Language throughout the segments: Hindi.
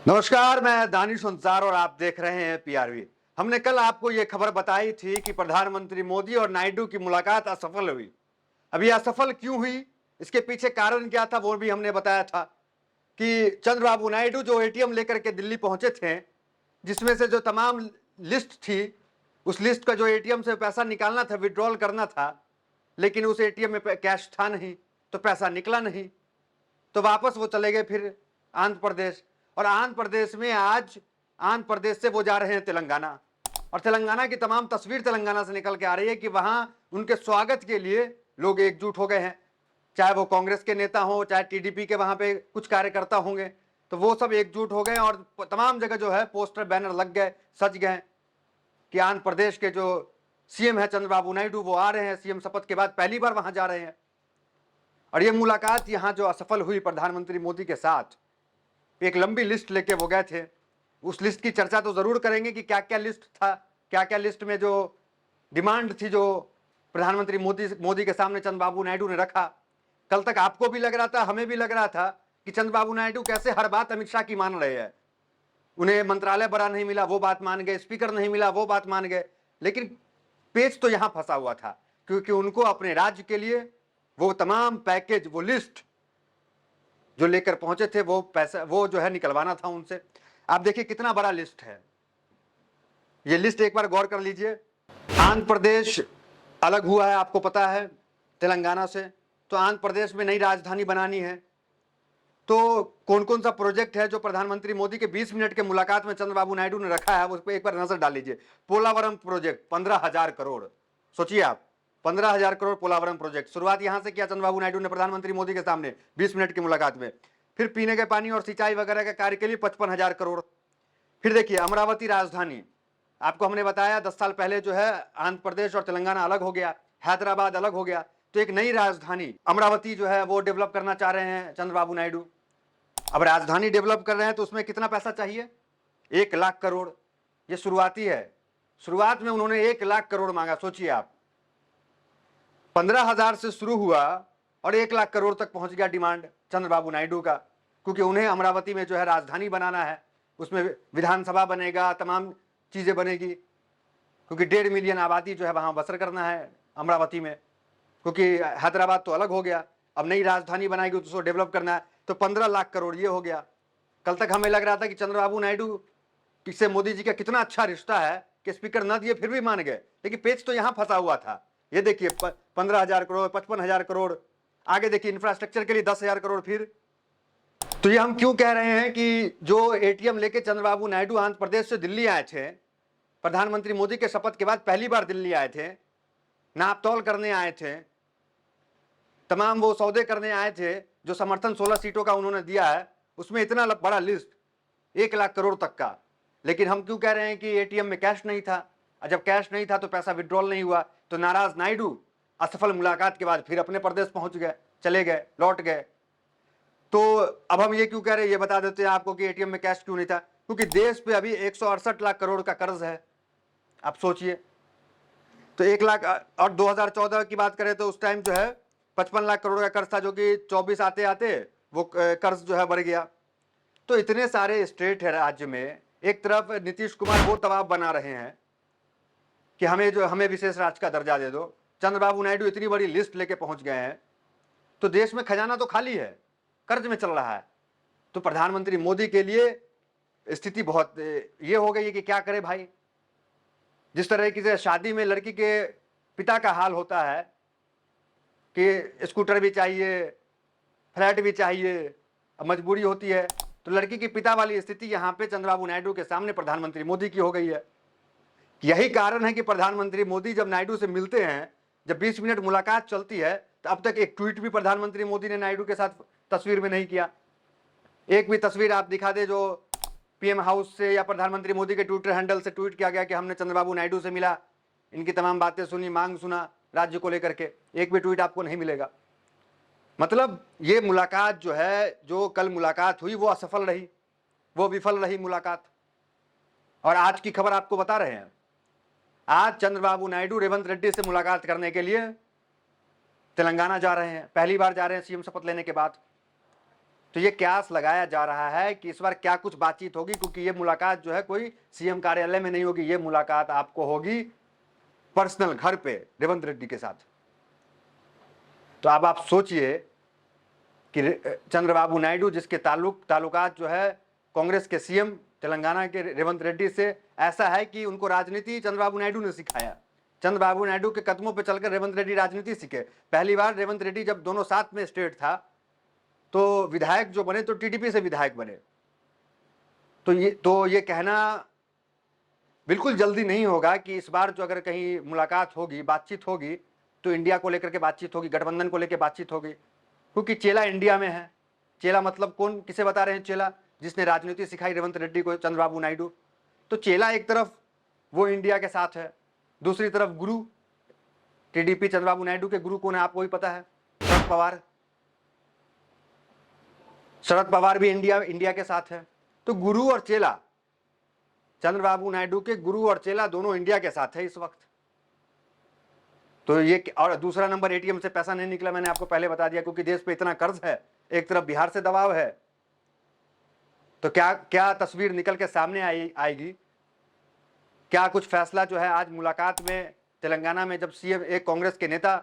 नमस्कार, मैं दानिश अंसार और आप देख रहे हैं पीआरवी। हमने कल आपको यह खबर बताई थी कि प्रधानमंत्री मोदी और नायडू की मुलाकात असफल हुई। अब यह असफल क्यों हुई, इसके पीछे कारण क्या था, वो भी हमने बताया था कि चंद्रबाबू नायडू जो एटीएम लेकर के दिल्ली पहुंचे थे, जिसमें से जो तमाम लिस्ट थी, उस लिस्ट का जो एटीएम से पैसा निकालना था, विड्रॉल करना था, लेकिन उस एटीएम में कैश था नहीं, तो पैसा निकला नहीं, तो वापस वो चले गए फिर आंध्र प्रदेश। और आंध्र प्रदेश में आज आंध्र प्रदेश से वो जा रहे हैं तेलंगाना, और तेलंगाना की तमाम तस्वीर तेलंगाना से निकल के आ रही है कि वहां उनके स्वागत के लिए लोग एकजुट हो गए हैं, चाहे वो कांग्रेस के नेता हो, चाहे टीडीपी के वहां पे कुछ कार्यकर्ता होंगे, तो वो सब एकजुट हो गए और तमाम जगह जो है पोस्टर बैनर लग गए, सज गए कि आंध्र प्रदेश के जो सीएम है चंद्रबाबू नायडू वो आ रहे हैं, सीएम शपथ के बाद पहली बार वहां जा रहे हैं। और ये मुलाकात यहां जो असफल हुई प्रधानमंत्री मोदी के साथ, एक लंबी लिस्ट लेके वो गए थे। उस लिस्ट की चर्चा तो जरूर करेंगे कि क्या क्या लिस्ट था, क्या क्या लिस्ट में जो डिमांड थी जो प्रधानमंत्री मोदी के सामने चंद्रबाबू नायडू ने रखा। कल तक आपको भी लग रहा था, हमें भी लग रहा था कि चंद्रबाबू नायडू कैसे हर बात अमित शाह की मान रहे हैं। उन्हें मंत्रालय बड़ा नहीं मिला, वो बात मान गए, स्पीकर नहीं मिला, वो बात मान गए, लेकिन पेच तो यहां फंसा हुआ था, क्योंकि उनको अपने राज्य के लिए वो तमाम पैकेज, वो लिस्ट जो लेकर पहुंचे थे, वो पैसा वो जो है निकलवाना था उनसे। आप देखिए कितना बड़ा लिस्ट है ये लिस्ट, एक बार गौर कर लीजिए। आंध्र प्रदेश अलग हुआ है, आपको पता है, तेलंगाना से। तो आंध्र प्रदेश में नई राजधानी बनानी है, तो कौन कौन सा प्रोजेक्ट है जो प्रधानमंत्री मोदी के 20 मिनट के मुलाकात में चंद्रबाबू नायडू ने रखा है, उस पर एक बार नजर डाल लीजिए। पोलावरम प्रोजेक्ट 15,000 करोड़, सोचिए आप, 15,000 करोड़ पोलावरम प्रोजेक्ट। शुरुआत यहां से किया चंद्रबाबू नायडू ने प्रधानमंत्री मोदी के सामने 20 मिनट की मुलाकात में। फिर पीने के पानी और सिंचाई वगैरह के कार्य के लिए 55,000 करोड़। फिर देखिए अमरावती राजधानी, आपको हमने बताया 10 साल पहले जो है आंध्र प्रदेश और तेलंगाना अलग हो गया, हैदराबाद अलग हो गया, तो एक नई राजधानी अमरावती जो है वो डेवलप करना चाह रहे हैं चंद्रबाबू नायडू। अब राजधानी डेवलप कर रहे हैं तो उसमें कितना पैसा चाहिए, 1,00,000 करोड़। ये शुरुआती है, शुरुआत में उन्होंने 1,00,000 करोड़ मांगा। सोचिए आप, 15,000 से शुरू हुआ और 1,00,000 करोड़ तक पहुंच गया डिमांड चंद्रबाबू नायडू का, क्योंकि उन्हें अमरावती में जो है राजधानी बनाना है, उसमें विधानसभा बनेगा, तमाम चीजें बनेगी, क्योंकि 1.5 मिलियन आबादी जो है वहां बसर करना है अमरावती में, क्योंकि हैदराबाद तो अलग हो गया, अब नई राजधानी बनाएगी तो उसको डेवलप करना है, तो 15,00,000 करोड़ ये हो गया। कल तक हमें लग रहा था कि चंद्रबाबू नायडू से मोदी जी का कितना अच्छा रिश्ता है कि स्पीकर न दिए फिर भी मान गए, लेकिन पेच तो यहां फंसा हुआ था। ये देखिए 15,000 करोड़, 55,000 करोड़, आगे देखिए इंफ्रास्ट्रक्चर के लिए 10,000 करोड़। फिर तो ये हम क्यों कह रहे हैं कि जो एटीएम लेके चंद्रबाबू नायडू आंध्र प्रदेश से दिल्ली आए थे, प्रधानमंत्री मोदी के शपथ के बाद पहली बार दिल्ली आए थे, नापतौल करने आए थे, तमाम वो सौदे करने आए थे, जो समर्थन 16 सीटों का उन्होंने दिया है, उसमें इतना बड़ा लिस्ट 1,00,000 करोड़ तक का। लेकिन हम क्यों कह रहे हैं कि एटीएम में कैश नहीं था, और जब कैश नहीं था तो पैसा विड्रॉल नहीं हुआ, तो नाराज नायडू असफल मुलाकात के बाद फिर अपने प्रदेश पहुंच गए, चले गए, लौट गए। तो अब हम ये क्यों कह रहे हैं, ये बता देते हैं आपको कि एटीएम में कैश क्यों नहीं था, क्योंकि देश पे अभी 168 लाख करोड़ का कर्ज है। आप सोचिए, तो 1,00,000, और 2014 की बात करें तो उस टाइम जो है 55 लाख करोड़ का कर्ज था, जो कि 24 आते आते वो कर्ज जो है बढ़ गया। तो इतने सारे स्टेट है राज्य में, एक तरफ नीतीश कुमार वो दबाव बना रहे हैं कि हमें विशेष राज्य का दर्जा दे दो, चंद्रबाबू नायडू इतनी बड़ी लिस्ट लेके पहुंच गए हैं, तो देश में खजाना तो खाली है, कर्ज में चल रहा है। तो प्रधानमंत्री मोदी के लिए स्थिति बहुत ये हो गई है कि क्या करे भाई। जिस तरह की शादी में लड़की के पिता का हाल होता है कि स्कूटर भी चाहिए, फ्लैट भी चाहिए, मजबूरी होती है, तो लड़की के पिता वाली स्थिति यहाँ पे चंद्रबाबू नायडू के सामने प्रधानमंत्री मोदी की हो गई है। यही कारण है कि प्रधानमंत्री मोदी जब नायडू से मिलते हैं, जब 20 मिनट मुलाकात चलती है, तो अब तक एक ट्वीट भी प्रधानमंत्री मोदी ने नायडू के साथ तस्वीर में नहीं किया। एक भी तस्वीर आप दिखा दे जो पीएम हाउस से या प्रधानमंत्री मोदी के ट्विटर हैंडल से ट्वीट किया गया कि हमने चंद्रबाबू नायडू से मिला, इनकी तमाम बातें सुनी, मांग सुना राज्य को लेकर के, एक भी ट्वीट आपको नहीं मिलेगा। मतलब ये मुलाकात जो है, जो कल मुलाकात हुई वो असफल रही, वो विफल रही मुलाकात। और आज की खबर आपको बता रहे हैं, आज चंद्रबाबू नायडू रेवंत रेड्डी से मुलाकात करने के लिए तेलंगाना जा रहे हैं, पहली बार जा रहे हैं सीएम शपथ लेने के बाद। तो तो ये क्यास लगाया जा रहा है कि इस बार क्या कुछ बातचीत होगी, क्योंकि ये मुलाकात जो है कोई सीएम कार्यालय में नहीं होगी, ये मुलाकात आपको होगी पर्सनल घर पे रेवंत रेड्डी के साथ। तो अब आप सोचिए कि चंद्रबाबू नायडू जिसके ताल्लुकात जो है कांग्रेस के सीएम तेलंगाना के रेवंत रेड्डी से ऐसा है कि उनको राजनीति चंद्रबाबू नायडू ने सिखाया। चंद्रबाबू नायडू के कदमों पर चलकर रेवंत रेड्डी राजनीति सीखे। पहली बार रेवंत रेड्डी जब दोनों साथ में स्टेट था तो विधायक जो बने तो टीडीपी से विधायक बने। तो ये कहना बिल्कुल जल्दी नहीं होगा कि इस बार जो अगर कहीं मुलाकात होगी, बातचीत होगी, तो इंडिया को लेकर के बातचीत होगी, गठबंधन को लेकर बातचीत होगी, क्योंकि चेला इंडिया में है। चेला मतलब कौन, किसे बता रहे हैं चेला? जिसने राजनीति सिखाई रेवंत रेड्डी को, चंद्रबाबू नायडू। तो चेला एक तरफ वो इंडिया के साथ है, दूसरी तरफ गुरु टीडीपी चंद्रबाबू नायडू के गुरु कौन है आपको ही पता है, शरद पवार। शरद पवार भी इंडिया के साथ है। तो गुरु और चेला, चंद्रबाबू नायडू के गुरु और चेला दोनों इंडिया के साथ है इस वक्त। तो ये, और दूसरा नंबर एटीएम से पैसा नहीं निकला, मैंने आपको पहले बता दिया, क्योंकि देश पे इतना कर्ज है, एक तरफ बिहार से दबाव है। तो क्या क्या तस्वीर निकल के सामने आएगी, क्या कुछ फैसला जो है आज मुलाकात में तेलंगाना में, जब सीएम एक कांग्रेस के नेता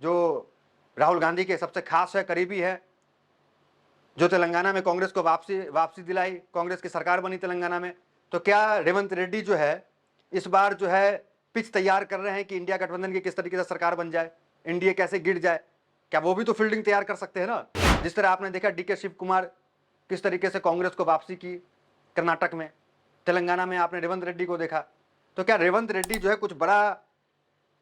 जो राहुल गांधी के सबसे खास है, करीबी है, जो तेलंगाना में कांग्रेस को वापसी दिलाई, कांग्रेस की सरकार बनी तेलंगाना में, तो क्या रेवंत रेड्डी जो है इस बार जो है पिच तैयार कर रहे हैं कि इंडिया गठबंधन की किस तरीके से सरकार बन जाए, इंडिया कैसे गिर जाए? क्या वो भी तो फील्डिंग तैयार कर सकते हैं ना? जिस तरह आपने देखा डीके शिव कुमार किस तरीके से कांग्रेस को वापसी की कर्नाटक में, तेलंगाना में आपने रेवंत रेड्डी को देखा। तो क्या रेवंत रेड्डी जो है कुछ बड़ा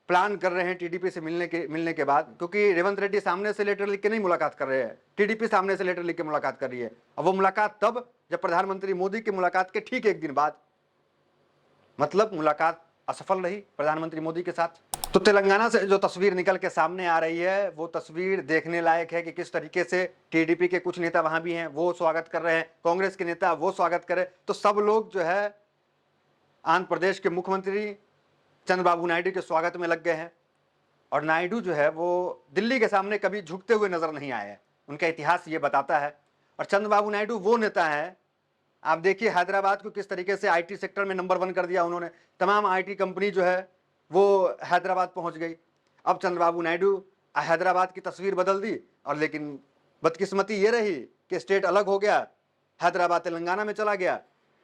प्लान कर रहे हैं टीडीपी से मिलने के बाद? क्योंकि रेवंत रेड्डी सामने से लेटर लिख के नहीं मुलाकात कर रहे हैं, टीडीपी सामने से लेटर लिख के मुलाकात कर रही है। और वो मुलाकात तब जब प्रधानमंत्री मोदी की मुलाकात के ठीक एक दिन बाद, मतलब मुलाकात असफल रही प्रधानमंत्री मोदी के साथ। तो तेलंगाना से जो तस्वीर निकल के सामने आ रही है वो तस्वीर देखने लायक है कि किस तरीके से टीडीपी के कुछ नेता वहां भी हैं, वो स्वागत कर रहे हैं, कांग्रेस के नेता वो स्वागत कर रहे हैं। तो सब लोग जो है आंध्र प्रदेश के मुख्यमंत्री चंद्रबाबू नायडू के स्वागत में लग गए हैं। और नायडू जो है वो दिल्ली के सामने कभी झुकते हुए नजर नहीं आए हैं, उनका इतिहास ये बताता है। और चंद्रबाबू नायडू वो नेता है, आप देखिए हैदराबाद को किस तरीके से आईटी सेक्टर में नंबर 1 कर दिया उन्होंने। तमाम आईटी कंपनी जो है वो हैदराबाद पहुंच गई। अब चंद्रबाबू नायडू हैदराबाद की तस्वीर बदल दी, और लेकिन बदकिस्मती ये रही कि स्टेट अलग हो गया, हैदराबाद तेलंगाना में चला गया।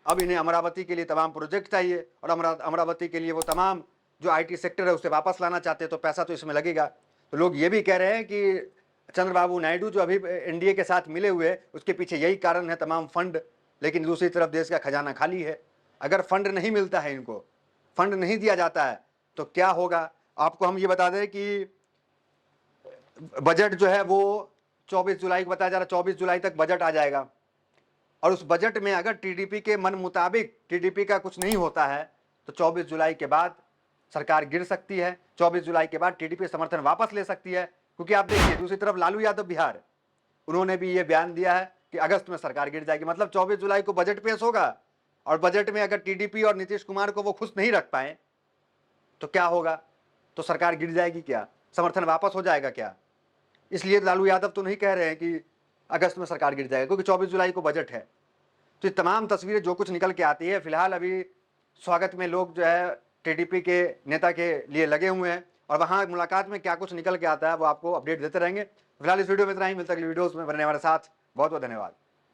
अब इन्हें अमरावती के लिए तमाम प्रोजेक्ट चाहिए, और अमरावती के लिए वो तमाम जो आईटी सेक्टर है उसे वापस लाना चाहते हैं, तो पैसा तो इसमें लगेगा। तो लोग ये भी कह रहे हैं कि चंद्रबाबू नायडू जो अभी एनडीए के साथ मिले हुए, उसके पीछे यही कारण है, तमाम फंड। लेकिन दूसरी तरफ देश का खजाना खाली है। अगर फंड नहीं मिलता है, इनको फंड नहीं दिया जाता है, तो क्या होगा? आपको हम ये बता दें कि बजट जो है वो 24 जुलाई को बताया जा रहा है, 24 जुलाई तक बजट आ जाएगा। और उस बजट में अगर टीडीपी के मन मुताबिक टीडीपी का कुछ नहीं होता है, तो 24 जुलाई के बाद सरकार गिर सकती है। 24 जुलाई के बाद टीडीपी समर्थन वापस ले सकती है। क्योंकि आप देखिए दूसरी तरफ लालू यादव बिहार, उन्होंने भी ये बयान दिया है कि अगस्त में सरकार गिर जाएगी। मतलब 24 जुलाई को बजट पेश होगा, और बजट में अगर टीडीपी और नीतीश कुमार को वो खुश नहीं रख पाए तो क्या होगा? तो सरकार गिर जाएगी क्या? समर्थन वापस हो जाएगा क्या? इसलिए लालू यादव तो नहीं कह रहे हैं कि अगस्त में सरकार गिर जाएगा, क्योंकि 24 जुलाई को बजट है। तो ये तमाम तस्वीरें जो कुछ निकल के आती है, फिलहाल अभी स्वागत में लोग जो है टीडीपी के नेता के लिए लगे हुए हैं, और वहाँ मुलाकात में क्या कुछ निकल के आता है वो आपको अपडेट देते रहेंगे। फिलहाल इस वीडियो में इतना ही, मिलता है अगली वीडियोस में। बनने हमारे साथ बहुत बहुत धन्यवाद।